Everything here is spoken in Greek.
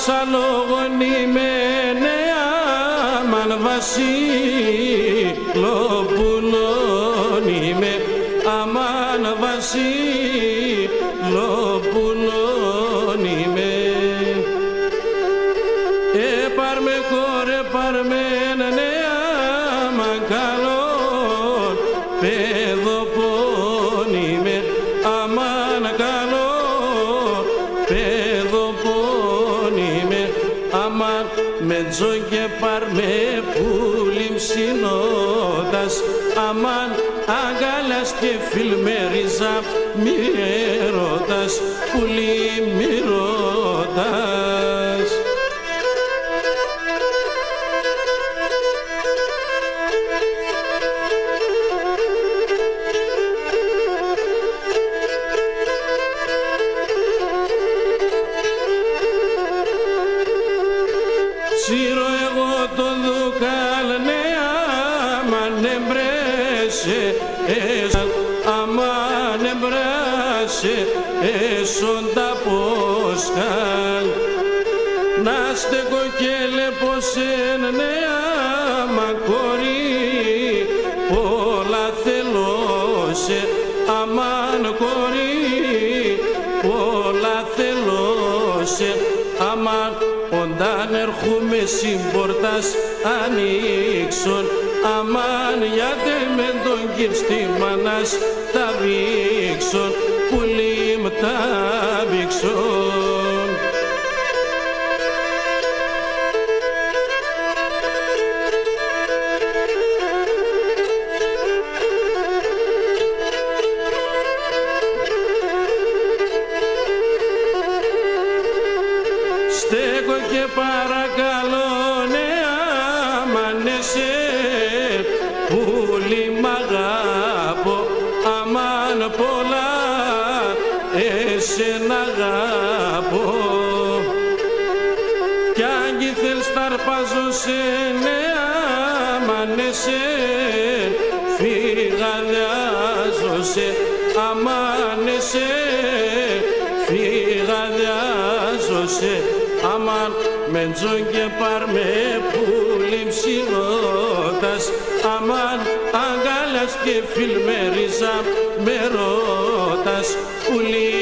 ψαλόγονη με νέα μαν βασιλοπουλών είμαι, αμάν βασιλοπουλών είμαι. Πάρμε χώρε, πάρμε νέα μαν καλόν παιδοπών είμαι, αμάν καλόν παιδοπών είμαι, αμάν με τζο και πάρμε πουλιμ συνόδας, αμάν αγκάλας και φιλμέριζα μη ρωτάς, πουλί μη ρωτάς. Σύρω εγώ το δουκάλ νέα αμάν εμπρέσε αμάν εμπράσε έσοντα ποσκάλ να στεκώ και λεπωσέν νέα αμάν κορί πολλά θελώσε αμάν κορί πολλά θελώσε αμάν όταν έρχομαι συμπορτάς ανοίξον, αμάν γιατί με τον κυρστήμανας τα βήξον, πουλί μ' τα βήξον. Στέκω και παρακαλώ νέα αμάν εσέ πουλί μ' αγάπω, αμάν πολλά εσένα αγάπω. Κι αν κι θέλεις τ' αρπάζω σε νέα αμάν εσέ φυγαδιάζω αμάν εσέ φυγαδιάζω αμάν με τζον και πάρμε πουλιμ συνόδας, αμάν αγκάλας και φιλμέριζα με ρωτάς, πουλί